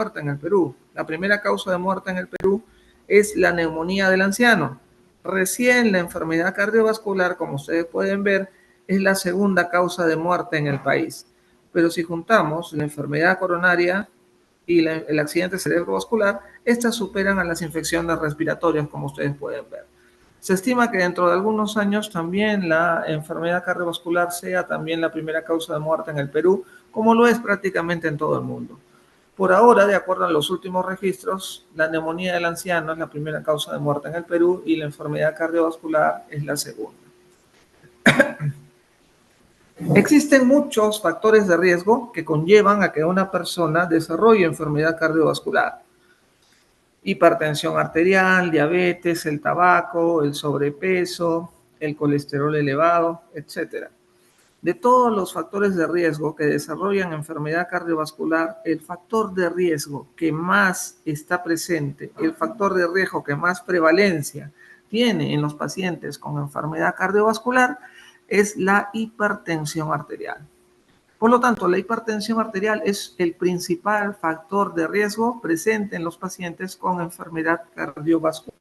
muerte en el Perú. La primera causa de muerte en el Perú es la neumonía del anciano. Recién la enfermedad cardiovascular, como ustedes pueden ver, es la segunda causa de muerte en el país. Pero si juntamos la enfermedad coronaria y el accidente cerebrovascular, estas superan a las infecciones respiratorias, como ustedes pueden ver. Se estima que dentro de algunos años también la enfermedad cardiovascular sea también la primera causa de muerte en el Perú, como lo es prácticamente en todo el mundo. Por ahora, de acuerdo a los últimos registros, la neumonía del anciano es la primera causa de muerte en el Perú y la enfermedad cardiovascular es la segunda. Existen muchos factores de riesgo que conllevan a que una persona desarrolle enfermedad cardiovascular. Hipertensión arterial, diabetes, el tabaco, el sobrepeso, el colesterol elevado, etc. De todos los factores de riesgo que desarrollan enfermedad cardiovascular, el factor de riesgo que más está presente, el factor de riesgo que más prevalencia tiene en los pacientes con enfermedad cardiovascular es la hipertensión arterial. Por lo tanto, la hipertensión arterial es el principal factor de riesgo presente en los pacientes con enfermedad cardiovascular.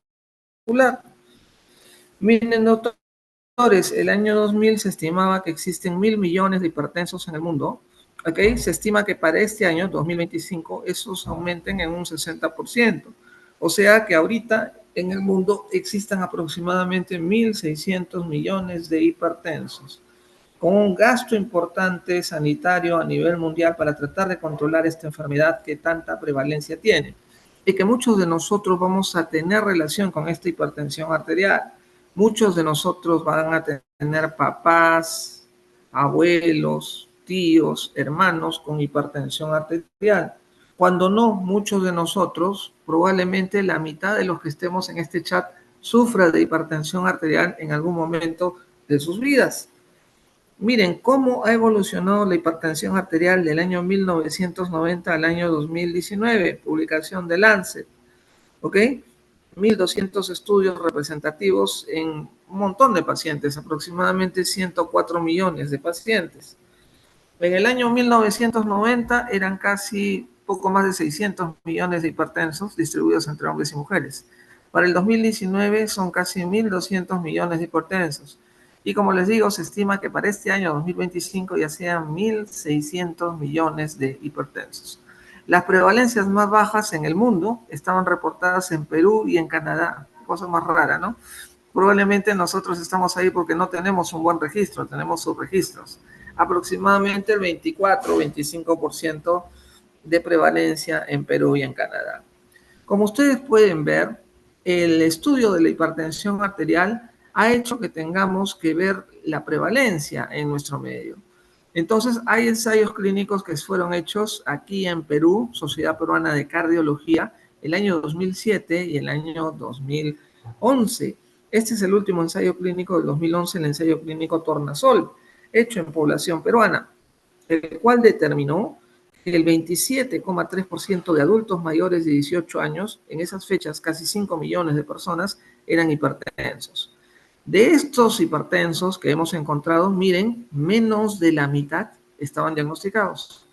Miren, doctores, el año 2000 se estimaba que existen 1.000 millones de hipertensos en el mundo. ¿Okay? Se estima que para este año, 2025, esos aumenten en un 60%. O sea que ahorita en el mundo existan aproximadamente 1.600 millones de hipertensos, con un gasto importante sanitario a nivel mundial para tratar de controlar esta enfermedad que tanta prevalencia tiene. Y que muchos de nosotros vamos a tener relación con esta hipertensión arterial. Muchos de nosotros van a tener papás, abuelos, tíos, hermanos con hipertensión arterial. Cuando no, muchos de nosotros, probablemente la mitad de los que estemos en este chat, sufra de hipertensión arterial en algún momento de sus vidas. Miren cómo ha evolucionado la hipertensión arterial del año 1990 al año 2019, publicación de Lancet, ¿ok? 1.200 estudios representativos en un montón de pacientes, aproximadamente 104 millones de pacientes. En el año 1990 eran casi poco más de 600 millones de hipertensos distribuidos entre hombres y mujeres. Para el 2019 son casi 1.200 millones de hipertensos. Y como les digo, se estima que para este año 2025 ya sean 1.600 millones de hipertensos. Las prevalencias más bajas en el mundo estaban reportadas en Perú y en Canadá. Cosa más rara, ¿no? Probablemente nosotros estamos ahí porque no tenemos un buen registro, tenemos subregistros. Aproximadamente el 24-25% de prevalencia en Perú y en Canadá. Como ustedes pueden ver, el estudio de la hipertensión arterial ha hecho que tengamos que ver la prevalencia en nuestro medio. Entonces, hay ensayos clínicos que fueron hechos aquí en Perú, Sociedad Peruana de Cardiología, el año 2007 y el año 2011. Este es el último ensayo clínico del 2011, el ensayo clínico Tornasol, hecho en población peruana, el cual determinó que el 27,3% de adultos mayores de 18 años, en esas fechas casi 5 millones de personas, eran hipertensos. De estos hipertensos que hemos encontrado, miren, menos de la mitad estaban diagnosticados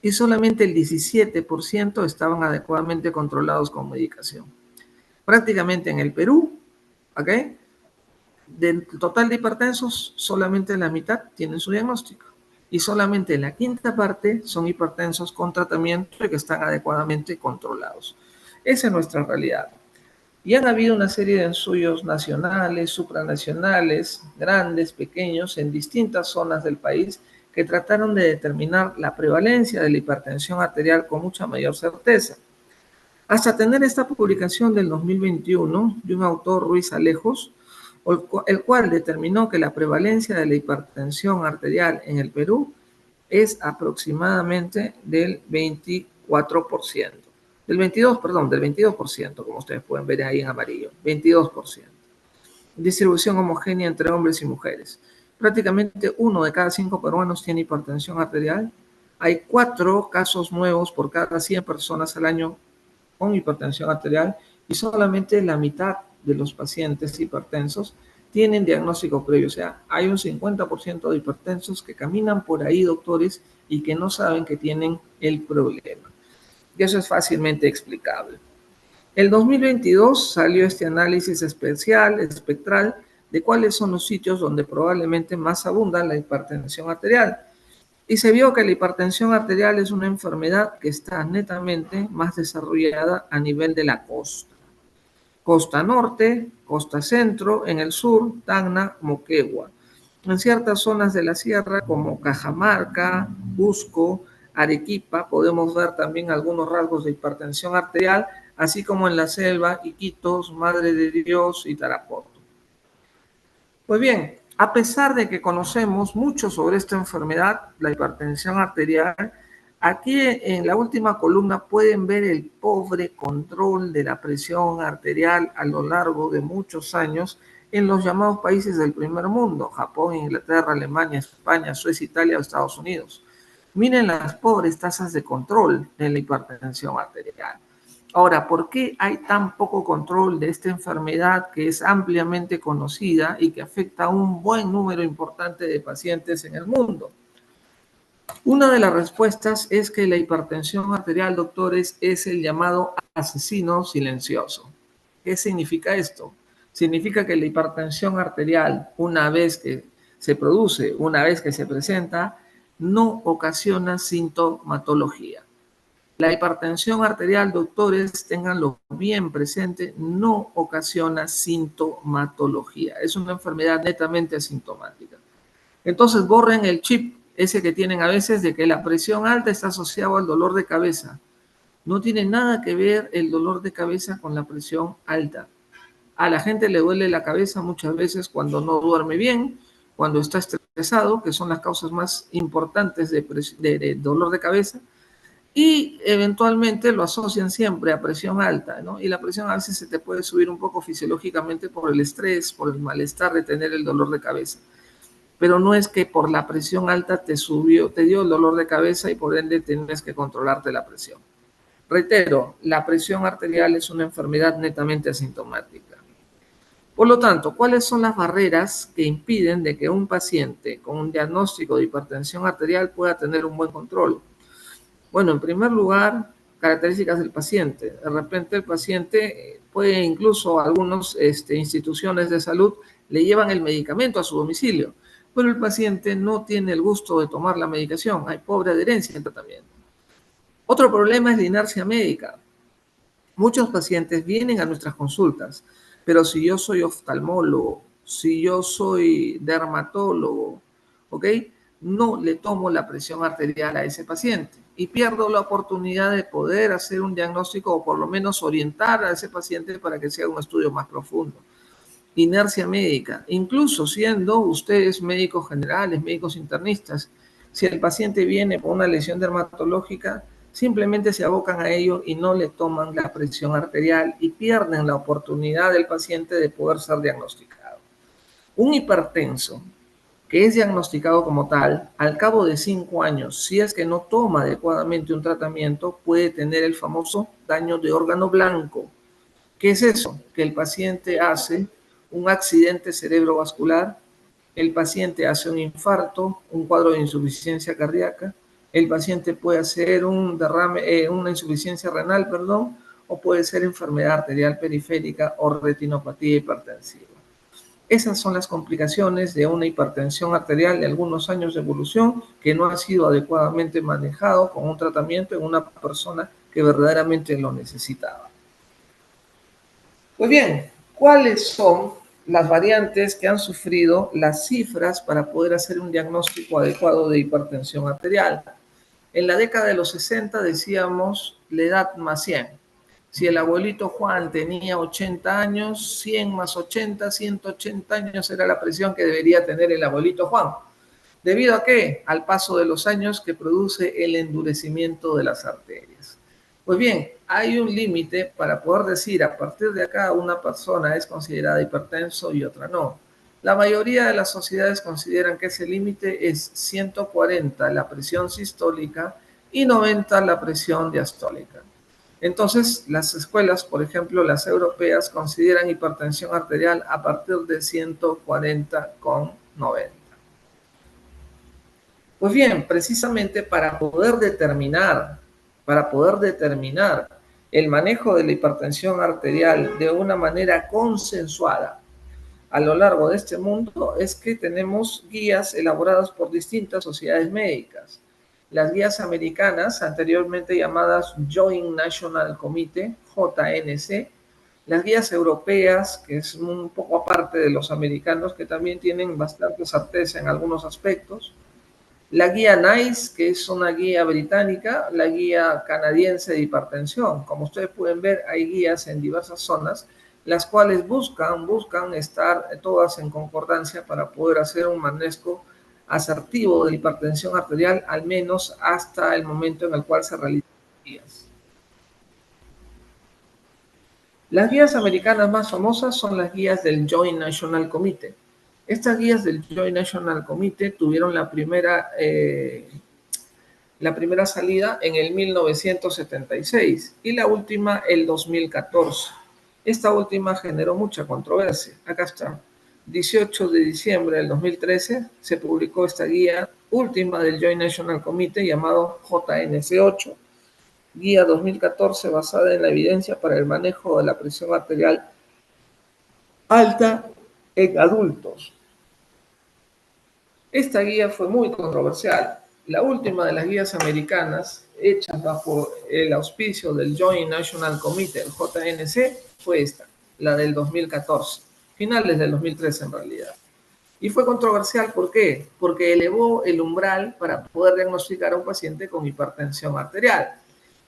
y solamente el 17% estaban adecuadamente controlados con medicación. Prácticamente en el Perú, ¿ok? Del total de hipertensos, solamente la mitad tienen su diagnóstico y solamente la quinta parte son hipertensos con tratamiento y que están adecuadamente controlados. Esa es nuestra realidad. Y han habido una serie de ensayos nacionales, supranacionales, grandes, pequeños, en distintas zonas del país que trataron de determinar la prevalencia de la hipertensión arterial con mucha mayor certeza. Hasta tener esta publicación del 2021 de un autor, Ruiz Alejos, el cual determinó que la prevalencia de la hipertensión arterial en el Perú es aproximadamente del 24%. Del 22%, como ustedes pueden ver ahí en amarillo, 22%. Distribución homogénea entre hombres y mujeres. Prácticamente 1 de cada 5 peruanos tiene hipertensión arterial. Hay 4 casos nuevos por cada 100 personas al año con hipertensión arterial y solamente la mitad de los pacientes hipertensos tienen diagnóstico previo. O sea, hay un 50% de hipertensos que caminan por ahí, doctores, y que no saben que tienen el problema. Y eso es fácilmente explicable. El 2022 salió este análisis espectral, de cuáles son los sitios donde probablemente más abunda la hipertensión arterial. Y se vio que la hipertensión arterial es una enfermedad que está netamente más desarrollada a nivel de la costa. Costa norte, costa centro, en el sur, Tacna, Moquegua. En ciertas zonas de la sierra como Cajamarca, Cusco, Arequipa, podemos ver también algunos rasgos de hipertensión arterial, así como en la selva, Iquitos, Madre de Dios y Tarapoto. Pues bien, a pesar de que conocemos mucho sobre esta enfermedad, la hipertensión arterial, aquí en la última columna pueden ver el pobre control de la presión arterial a lo largo de muchos años en los llamados países del primer mundo, Japón, Inglaterra, Alemania, España, Suecia, Italia o Estados Unidos. Miren las pobres tasas de control de la hipertensión arterial. Ahora, ¿por qué hay tan poco control de esta enfermedad que es ampliamente conocida y que afecta a un buen número importante de pacientes en el mundo? Una de las respuestas es que la hipertensión arterial, doctores, es el llamado asesino silencioso. ¿Qué significa esto? Significa que la hipertensión arterial, una vez que se produce, una vez que se presenta, no ocasiona sintomatología. La hipertensión arterial, doctores, ténganlo bien presente, no ocasiona sintomatología. Es una enfermedad netamente asintomática. Entonces, borren el chip ese que tienen a veces de que la presión alta está asociada al dolor de cabeza. No tiene nada que ver el dolor de cabeza con la presión alta. A la gente le duele la cabeza muchas veces cuando no duerme bien, cuando está estresado, que son las causas más importantes de dolor de cabeza, y eventualmente lo asocian siempre a presión alta, ¿no? Y la presión a veces se te puede subir un poco fisiológicamente por el estrés, por el malestar de tener el dolor de cabeza. Pero no es que por la presión alta te subió, te dio el dolor de cabeza y por ende tienes que controlarte la presión. Reitero, la presión arterial es una enfermedad netamente asintomática. Por lo tanto, ¿cuáles son las barreras que impiden de que un paciente con un diagnóstico de hipertensión arterial pueda tener un buen control? Bueno, en primer lugar, características del paciente. De repente el paciente puede incluso algunas instituciones de salud le llevan el medicamento a su domicilio, pero el paciente no tiene el gusto de tomar la medicación. Hay pobre adherencia en tratamiento. Otro problema es la inercia médica. Muchos pacientes vienen a nuestras consultas, pero si yo soy oftalmólogo, si yo soy dermatólogo, ¿ok? No le tomo la presión arterial a ese paciente y pierdo la oportunidad de poder hacer un diagnóstico o por lo menos orientar a ese paciente para que sea un estudio más profundo. Inercia médica, incluso siendo ustedes médicos generales, médicos internistas, si el paciente viene por una lesión dermatológica, simplemente se abocan a ello y no le toman la presión arterial y pierden la oportunidad del paciente de poder ser diagnosticado. Un hipertenso que es diagnosticado como tal, al cabo de 5 años, si es que no toma adecuadamente un tratamiento, puede tener el famoso daño de órgano blanco. ¿Qué es eso? Que el paciente hace un accidente cerebrovascular, el paciente hace un infarto, un cuadro de insuficiencia cardíaca, el paciente puede hacer un derrame, una insuficiencia renal, perdón, o puede ser enfermedad arterial periférica o retinopatía hipertensiva. Esas son las complicaciones de una hipertensión arterial de algunos años de evolución que no ha sido adecuadamente manejado con un tratamiento en una persona que verdaderamente lo necesitaba. Pues bien, ¿cuáles son las variantes que han sufrido las cifras para poder hacer un diagnóstico adecuado de hipertensión arterial? En la década de los 60 decíamos la edad más 100. Si el abuelito Juan tenía 80 años, 100 más 80, 180 años era la presión que debería tener el abuelito Juan. ¿Debido a qué? Al paso de los años que produce el endurecimiento de las arterias. Pues bien, hay un límite para poder decir a partir de acá una persona es considerada hipertenso y otra no. La mayoría de las sociedades consideran que ese límite es 140 la presión sistólica y 90 la presión diastólica. Entonces, las escuelas, por ejemplo, las europeas, consideran hipertensión arterial a partir de 140,90. Pues bien, precisamente para poder determinar para poder determinar el manejo de la hipertensión arterial de una manera consensuada a lo largo de este mundo es que tenemos guías elaboradas por distintas sociedades médicas. Las guías americanas, anteriormente llamadas Joint National Committee, JNC, las guías europeas, que es un poco aparte de los americanos, que también tienen bastante certeza en algunos aspectos, la guía NICE, que es una guía británica, la guía canadiense de hipertensión. Como ustedes pueden ver, hay guías en diversas zonas, las cuales buscan estar todas en concordancia para poder hacer un manejo asertivo de la hipertensión arterial, al menos hasta el momento en el cual se realizan las guías. Las guías americanas más famosas son las guías del Joint National Committee. Estas guías del Joint National Committee tuvieron la primera salida en el 1976 y la última el 2014. Esta última generó mucha controversia. Acá está. 18 de diciembre del 2013 se publicó esta guía última del Joint National Committee llamado JNC8, guía 2014 basada en la evidencia para el manejo de la presión arterial alta en adultos. Esta guía fue muy controversial. La última de las guías americanas hechas bajo el auspicio del Joint National Committee, el JNC, fue esta, la del 2014, finales del 2013 en realidad. Y fue controversial, ¿por qué? Porque elevó el umbral para poder diagnosticar a un paciente con hipertensión arterial.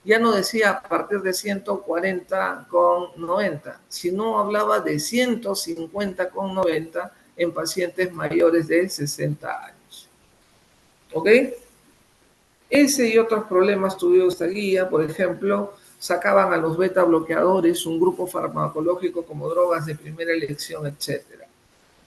Ya no decía a partir de 140/90, sino hablaba de 150/90 en pacientes mayores de 60 años. ¿Ok? Ese y otros problemas tuvieron esta guía, por ejemplo, sacaban a los beta bloqueadores, un grupo farmacológico como drogas de primera elección, etc.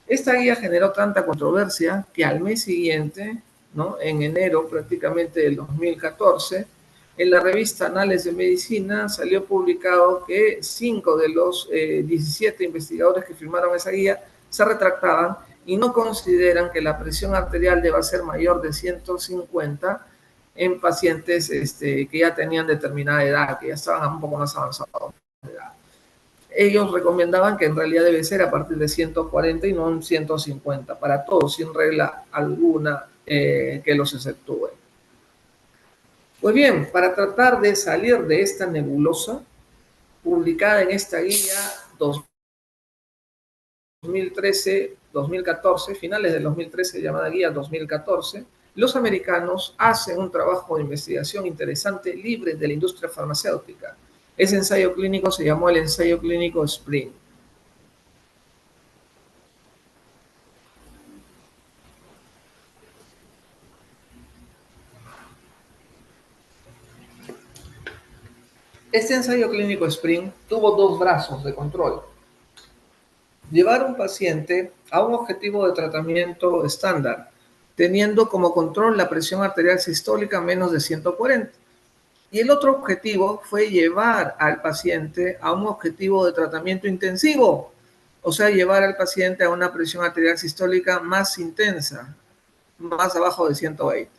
Esta guía generó tanta controversia que al mes siguiente, ¿no?, en enero prácticamente del 2014, en la revista Anales de Medicina salió publicado que 5 de los 17 investigadores que firmaron esa guía se retractaban y no consideran que la presión arterial deba ser mayor de 150 en pacientes que ya tenían determinada edad, que ya estaban un poco más avanzados de edad. Ellos recomendaban que en realidad debe ser a partir de 140 y no en 150, para todos, sin regla alguna que los exceptúe. Pues bien, para tratar de salir de esta nebulosa, publicada en esta guía 2013-2014, finales del 2013, llamada guía 2014, los americanos hacen un trabajo de investigación interesante libre de la industria farmacéutica. Ese ensayo clínico se llamó el ensayo clínico SPRING. Este ensayo clínico SPRING tuvo dos brazos de control. Llevar a un paciente a un objetivo de tratamiento estándar, teniendo como control la presión arterial sistólica menos de 140. Y el otro objetivo fue llevar al paciente a un objetivo de tratamiento intensivo, o sea, llevar al paciente a una presión arterial sistólica más intensa, más abajo de 120.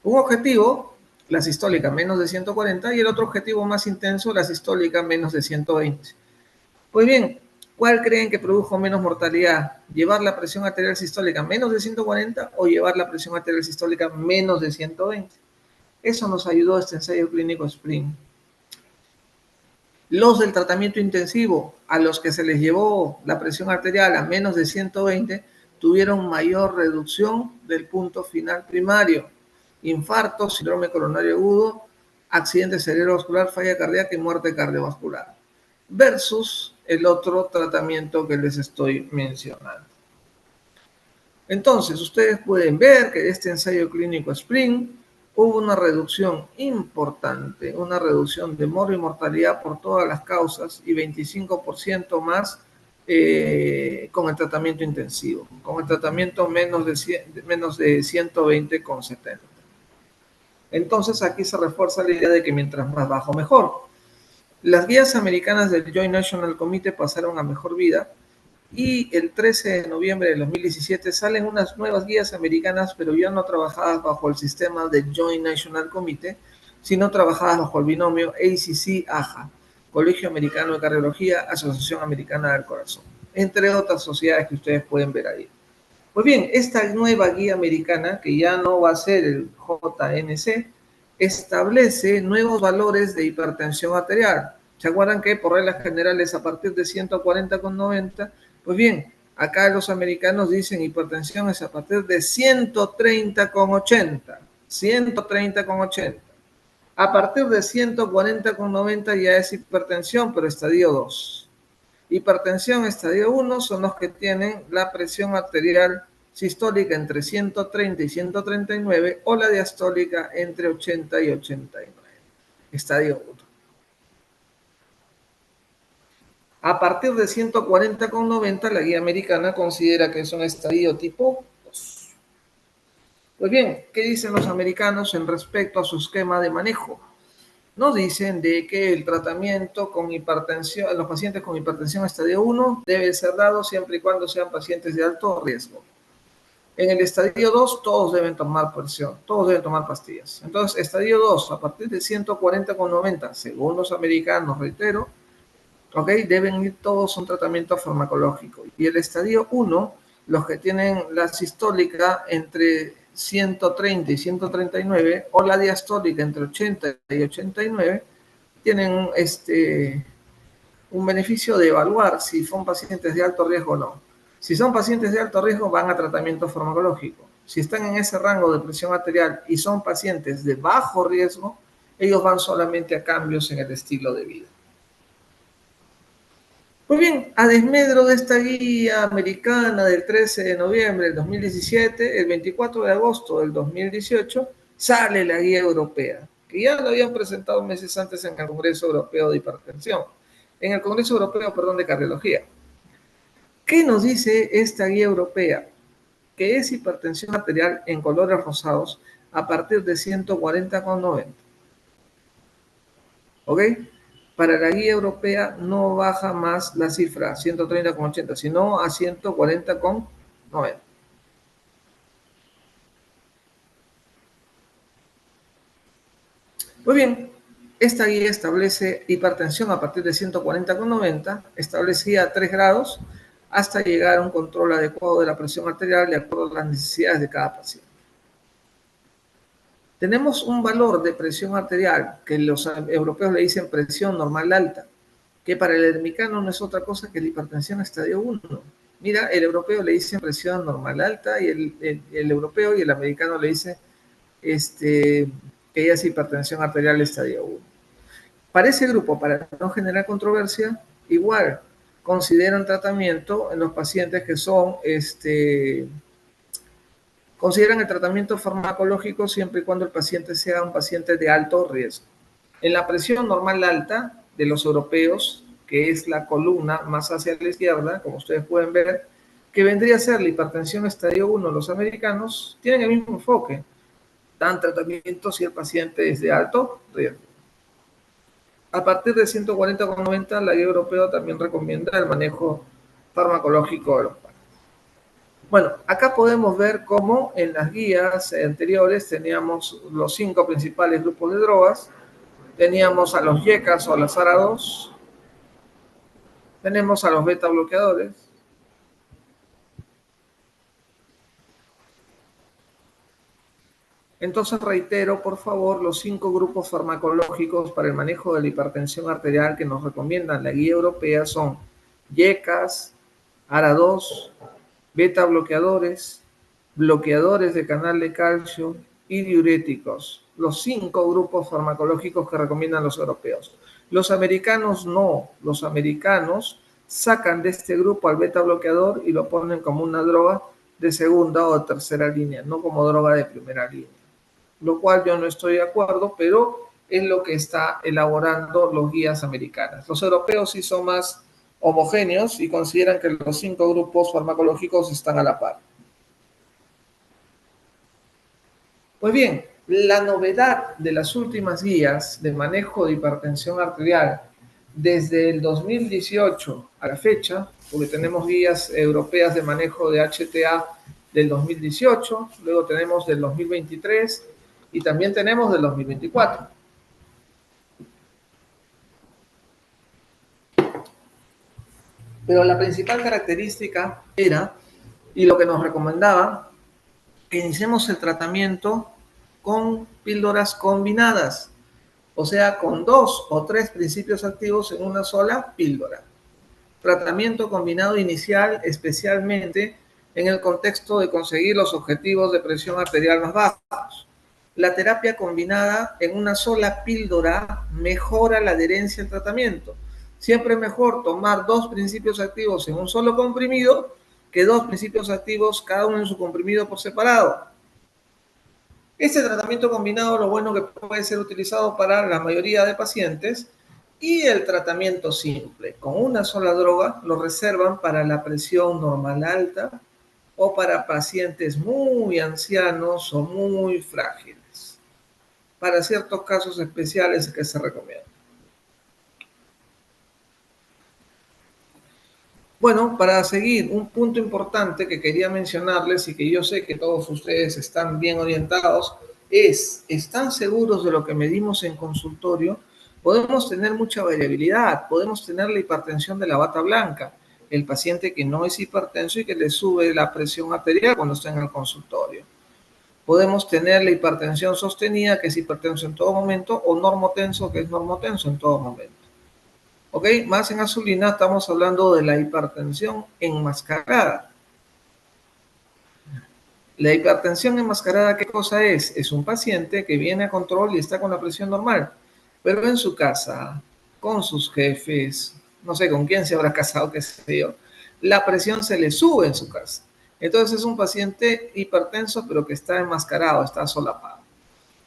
Un objetivo, la sistólica menos de 140, y el otro objetivo más intenso, la sistólica menos de 120. Pues bien, ¿cuál creen que produjo menos mortalidad? ¿Llevar la presión arterial sistólica menos de 140 o llevar la presión arterial sistólica menos de 120? Eso nos ayudó este ensayo clínico SPRING. Los del tratamiento intensivo, a los que se les llevó la presión arterial a menos de 120, tuvieron mayor reducción del punto final primario: infarto, síndrome coronario agudo, accidente cerebrovascular, falla cardíaca y muerte cardiovascular, versus el otro tratamiento que les estoy mencionando. Entonces, ustedes pueden ver que este ensayo clínico SPRING hubo una reducción importante, una reducción de mortalidad por todas las causas y 25% más con el tratamiento intensivo, con el tratamiento menos de 120/70. Entonces, aquí se refuerza la idea de que mientras más bajo, mejor. Las guías americanas del Joint National Committee pasaron a mejor vida y el 13 de noviembre de 2017 salen unas nuevas guías americanas, pero ya no trabajadas bajo el sistema del Joint National Committee, si no trabajadas bajo el binomio ACC-AJA, Colegio Americano de Cardiología, Asociación Americana del Corazón, entre otras sociedades que ustedes pueden ver ahí. Pues bien, esta nueva guía americana, que ya no va a ser el JNC, establece nuevos valores de hipertensión arterial. ¿Se acuerdan que por reglas generales a partir de 140,90? Pues bien, acá los americanos dicen hipertensión es a partir de 130,80. 130,80. A partir de 140,90 ya es hipertensión, pero estadio 2. Hipertensión estadio 1 son los que tienen la presión arterial sistólica entre 130 y 139 o la diastólica entre 80 y 89. Estadio 1. A partir de 140,90 la guía americana considera que es un estadio tipo 2. Pues bien, ¿qué dicen los americanos en respecto a su esquema de manejo? Nos dicen de que el tratamiento con hipertensión, los pacientes con hipertensión estadio 1 debe ser dado siempre y cuando sean pacientes de alto riesgo. En el estadio 2 todos deben tomar presión, todos deben tomar pastillas. Entonces, estadio 2 a partir de 140,90, según los americanos, reitero, ¿ok? Deben ir todos a un tratamiento farmacológico. Y el estadio 1, los que tienen la sistólica entre 130 y 139 o la diastólica entre 80 y 89, tienen un beneficio de evaluar si son pacientes de alto riesgo o no. Si son pacientes de alto riesgo, van a tratamiento farmacológico. Si están en ese rango de presión arterial y son pacientes de bajo riesgo, ellos van solamente a cambios en el estilo de vida. Pues bien, a desmedro de esta guía americana del 13 de noviembre del 2017, el 24 de agosto del 2018, sale la guía europea, que ya lo habían presentado meses antes en el Congreso Europeo de Hipertensión, en el Congreso Europeo, perdón, de Cardiología. ¿Qué nos dice esta guía europea? Que es hipertensión arterial en colores rosados a partir de 140,90. ¿Ok? Para la guía europea no baja más la cifra 130,80, sino a 140,90. Pues bien, esta guía establece hipertensión a partir de 140,90, establecía 3 grados hasta llegar a un control adecuado de la presión arterial de acuerdo a las necesidades de cada paciente. Tenemos un valor de presión arterial que los europeos le dicen presión normal alta, que para el americano no es otra cosa que la hipertensión estadio 1. Mira, el europeo le dice presión normal alta y el europeo y el americano le dice que ella es hipertensión arterial estadio 1. Para ese grupo, para no generar controversia, igual consideran tratamiento en los pacientes que son consideran el tratamiento farmacológico siempre y cuando el paciente sea un paciente de alto riesgo. En la presión normal alta de los europeos, que es la columna más hacia la izquierda, como ustedes pueden ver, que vendría a ser la hipertensión estadio 1, los americanos tienen el mismo enfoque. Dan tratamiento si el paciente es de alto riesgo. A partir de 140,90, la guía europea también recomienda el manejo farmacológico de los pacientes. Bueno, acá podemos ver cómo en las guías anteriores teníamos los 5 principales grupos de drogas, teníamos a los YECAs o a las ARA2, tenemos a los beta bloqueadores, entonces reitero, por favor, los 5 grupos farmacológicos para el manejo de la hipertensión arterial que nos recomiendan la guía europea son YECAs, ARA2, beta bloqueadores, bloqueadores de canal de calcio y diuréticos. Los 5 grupos farmacológicos que recomiendan los europeos. Los americanos no. Los americanos sacan de este grupo al beta bloqueador y lo ponen como una droga de segunda o tercera línea, no como droga de primera línea. Lo cual yo no estoy de acuerdo, pero es lo que está elaborando los guías americanas. Los europeos sí son más homogéneos y consideran que los 5 grupos farmacológicos están a la par. Pues bien, la novedad de las últimas guías de manejo de hipertensión arterial desde el 2018 a la fecha, porque tenemos guías europeas de manejo de HTA del 2018, luego tenemos del 2023 y también tenemos del 2024. Pero la principal característica era, y lo que nos recomendaba, que iniciemos el tratamiento con píldoras combinadas, o sea, con 2 o 3 principios activos en una sola píldora. Tratamiento combinado inicial, especialmente en el contexto de conseguir los objetivos de presión arterial más bajos. La terapia combinada en una sola píldora mejora la adherencia al tratamiento. Siempre es mejor tomar 2 principios activos en un solo comprimido que 2 principios activos cada uno en su comprimido por separado. Este tratamiento combinado, lo bueno que puede ser utilizado para la mayoría de pacientes, y el tratamiento simple, con una sola droga, lo reservan para la presión normal alta o para pacientes muy ancianos o muy frágiles. Para ciertos casos especiales que se recomienda. Bueno, para seguir, un punto importante que quería mencionarles y que yo sé que todos ustedes están bien orientados es, ¿están seguros de lo que medimos en consultorio? Podemos tener mucha variabilidad, podemos tener la hipertensión de la bata blanca, el paciente que no es hipertenso y que le sube la presión arterial cuando está en el consultorio. Podemos tener la hipertensión sostenida, que es hipertenso en todo momento, o normotenso, que es normotenso en todo momento. ¿Ok? Más en azulina estamos hablando de la hipertensión enmascarada. La hipertensión enmascarada, ¿qué cosa es? Es un paciente que viene a control y está con la presión normal, pero en su casa, con sus jefes, no sé con quién se habrá casado, qué sé yo, la presión se le sube en su casa. Entonces es un paciente hipertenso, pero que está enmascarado, está solapado.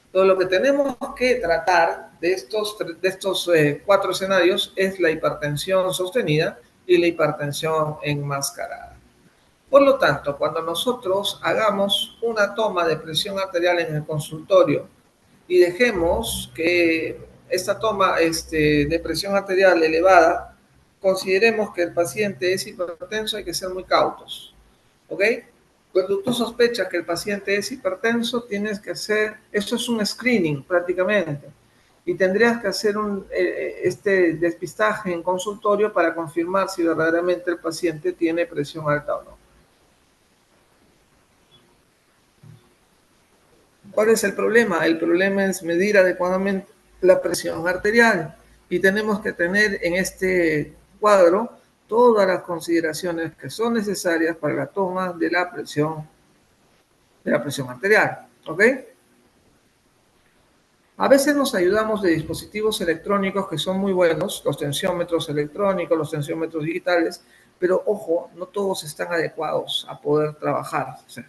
Entonces, lo que tenemos que tratar de estos 4 escenarios es la hipertensión sostenida y la hipertensión enmascarada. Por lo tanto, cuando nosotros hagamos una toma de presión arterial en el consultorio y dejemos que esta toma de presión arterial elevada, consideremos que el paciente es hipertenso, hay que ser muy cautos. ¿Ok? Cuando tú sospechas que el paciente es hipertenso, tienes que hacer, eso es un screening prácticamente, y tendrías que hacer este despistaje en consultorio para confirmar si verdaderamente el paciente tiene presión alta o no. ¿Cuál es el problema? El problema es medir adecuadamente la presión arterial, y tenemos que tener en este cuadro todas las consideraciones que son necesarias para la toma de la presión arterial. ¿Ok? A veces nos ayudamos de dispositivos electrónicos que son muy buenos, los tensiómetros electrónicos, los tensiómetros digitales, pero ojo, no todos están adecuados a poder trabajar. O sea,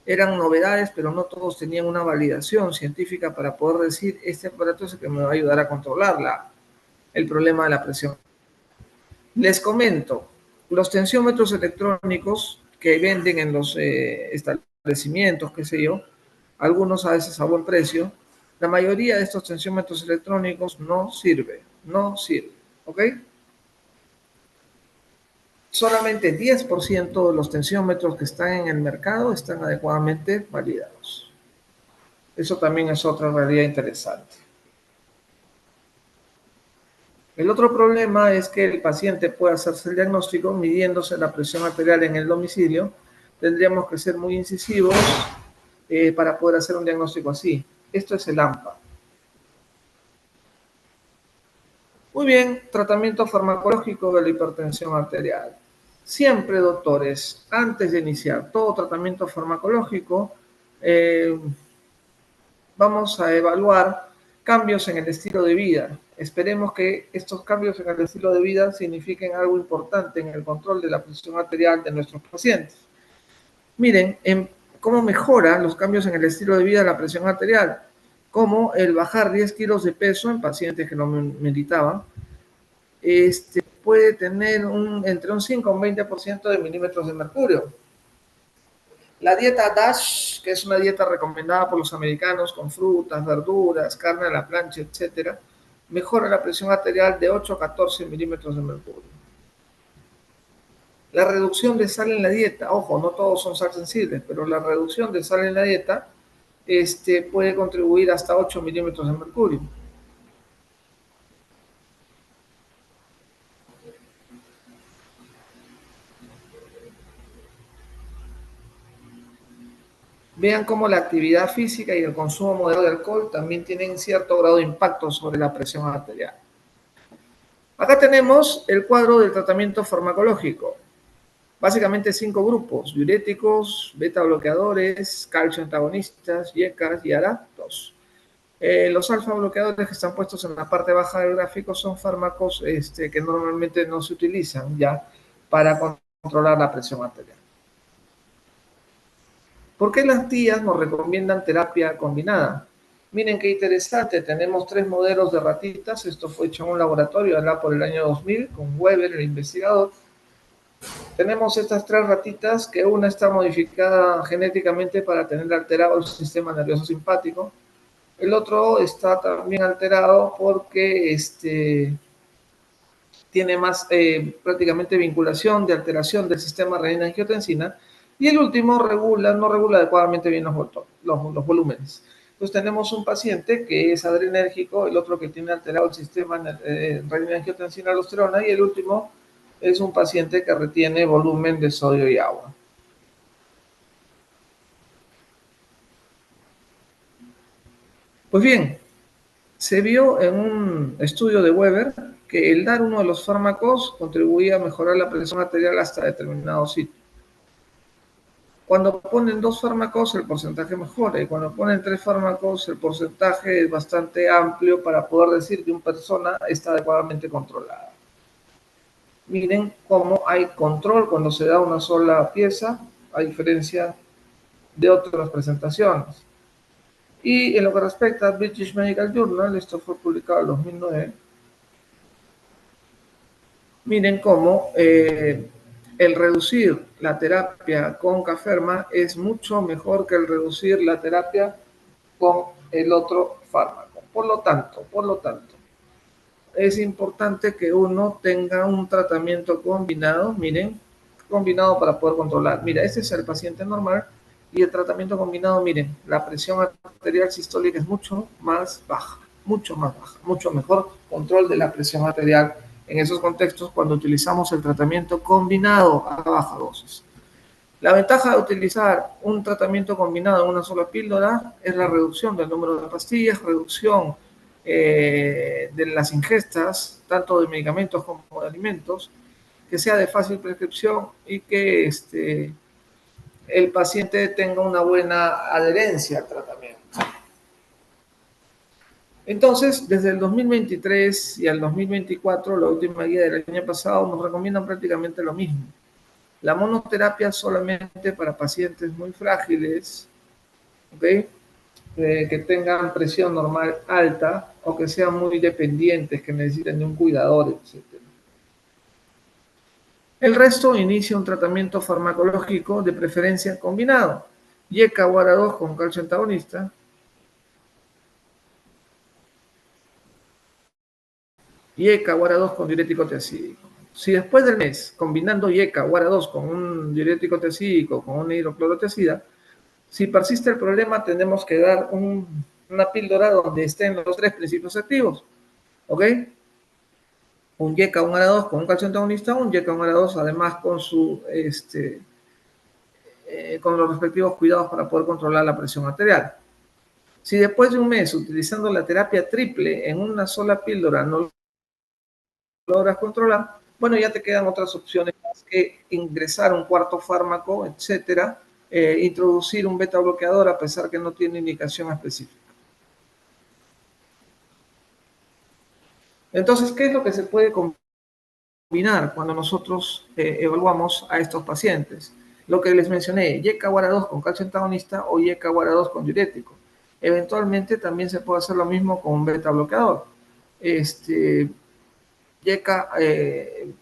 eran novedades, pero no todos tenían una validación científica para poder decir, este aparato es el que me va a ayudar a controlar el problema de la presión. Les comento, los tensiómetros electrónicos que venden en los establecimientos, qué sé yo, algunos a veces a buen precio, la mayoría de estos tensiómetros electrónicos no sirve, ¿ok? Solamente 10% de los tensiómetros que están en el mercado están adecuadamente validados. Eso también es otra realidad interesante. El otro problema es que el paciente puede hacerse el diagnóstico midiéndose la presión arterial en el domicilio. Tendríamos que ser muy incisivos para poder hacer un diagnóstico así. Esto es el AMPA. Muy bien, tratamiento farmacológico de la hipertensión arterial. Siempre, doctores, antes de iniciar todo tratamiento farmacológico, vamos a evaluar cambios en el estilo de vida. Esperemos que estos cambios en el estilo de vida signifiquen algo importante en el control de la presión arterial de nuestros pacientes. Miren, cómo mejoran los cambios en el estilo de vida la presión arterial, como el bajar 10 kilos de peso en pacientes que lo meditaban, puede tener entre un 5 y un 20% de milímetros de mercurio. La dieta DASH, que es una dieta recomendada por los americanos con frutas, verduras, carne a la plancha, etc., mejora la presión arterial de 8 a 14 milímetros de mercurio. La reducción de sal en la dieta, ojo, no todos son sal sensibles, pero la reducción de sal en la dieta puede contribuir hasta 8 milímetros de mercurio. Vean cómo la actividad física y el consumo moderado de alcohol también tienen cierto grado de impacto sobre la presión arterial. Acá tenemos el cuadro del tratamiento farmacológico. Básicamente 5 grupos: diuréticos, beta bloqueadores, calcio antagonistas, YECAs y ARA2. Los alfa bloqueadores que están puestos en la parte baja del gráfico son fármacos que normalmente no se utilizan ya para controlar la presión arterial. ¿Por qué las tías nos recomiendan terapia combinada? Miren qué interesante, tenemos 3 modelos de ratitas. Esto fue hecho en un laboratorio allá por el año 2000 con Weber, el investigador. Tenemos estas 3 ratitas, que una está modificada genéticamente para tener alterado el sistema nervioso simpático. El otro está también alterado porque tiene más prácticamente vinculación de alteración del sistema renina-angiotensina. Y el último no regula adecuadamente bien los volúmenes. Entonces tenemos un paciente que es adrenérgico, el otro que tiene alterado el sistema renina-angiotensina-aldosterona, y el último es un paciente que retiene volumen de sodio y agua. Pues bien, se vio en un estudio de Weber que el dar uno de los fármacos contribuía a mejorar la presión arterial hasta determinado sitio. Cuando ponen 2 fármacos, el porcentaje mejora, y cuando ponen 3 fármacos, el porcentaje es bastante amplio para poder decir que una persona está adecuadamente controlada. Miren cómo hay control cuando se da una sola pieza, a diferencia de otras presentaciones. Y en lo que respecta al British Medical Journal, esto fue publicado en 2009, miren cómo el reducir la terapia con Caferma es mucho mejor que el reducir la terapia con el otro fármaco. Por lo tanto, es importante que uno tenga un tratamiento combinado, miren, combinado para poder controlar. Mira, este es el paciente normal, y el tratamiento combinado, miren, la presión arterial sistólica es mucho más baja, mucho mejor control de la presión arterial en esos contextos cuando utilizamos el tratamiento combinado a baja dosis. La ventaja de utilizar un tratamiento combinado en una sola píldora es la reducción del número de pastillas, reducción de las ingestas, tanto de medicamentos como de alimentos, que sea de fácil prescripción y que el paciente tenga una buena adherencia al tratamiento. Entonces, desde el 2023 y al 2024, la última guía del año pasado, nos recomiendan prácticamente lo mismo. La monoterapia solamente para pacientes muy frágiles, ¿ok? Que tengan presión normal alta o que sean muy dependientes, que necesiten de un cuidador, etc. El resto inicia un tratamiento farmacológico, de preferencia combinado. YECA o ARA2 con calcio antagonista, YECA o ARA2 con diurético tiazídico. Si después del mes, combinando YECA o ARA2 con un diurético tiazídico, con una hidroclorotiazida, si persiste el problema, tenemos que dar una píldora donde estén los 3 principios activos, ¿ok? Un YECA, un ARA2 con un calcio antagonista, un YECA, un ARA2, además con los respectivos cuidados para poder controlar la presión arterial. Si después de un mes, utilizando la terapia triple en una sola píldora, no logras controlar, bueno, ya te quedan otras opciones más que ingresar un cuarto fármaco, etcétera, introducir un beta bloqueador a pesar que no tiene indicación específica. Entonces, ¿qué es lo que se puede combinar cuando nosotros evaluamos a estos pacientes? Lo que les mencioné, YECA o ARA2 con calcio antagonista o YECA o ARA2 con diurético. Eventualmente también se puede hacer lo mismo con un beta bloqueador. YECA,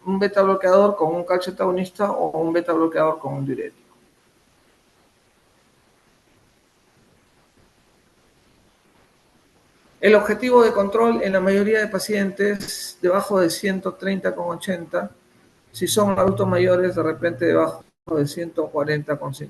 un beta bloqueador con un calcio antagonista o un beta bloqueador con un diurético. El objetivo de control en la mayoría de pacientes debajo de 130,80, si son adultos mayores, de repente debajo de 140,50.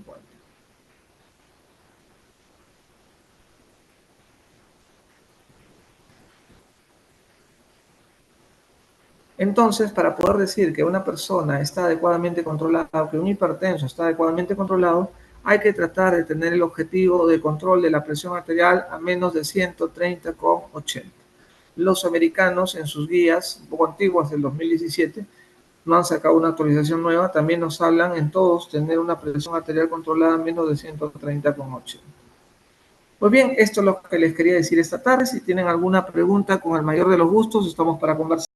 Entonces, para poder decir que una persona está adecuadamente controlada o que un hipertenso está adecuadamente controlado, hay que tratar de tener el objetivo de control de la presión arterial a menos de 130,80. Los americanos en sus guías, un poco antiguas del 2017, no han sacado una actualización nueva, también nos hablan en todos tener una presión arterial controlada a menos de 130,80. Pues bien, esto es lo que les quería decir esta tarde. Si tienen alguna pregunta, con el mayor de los gustos, estamos para conversar.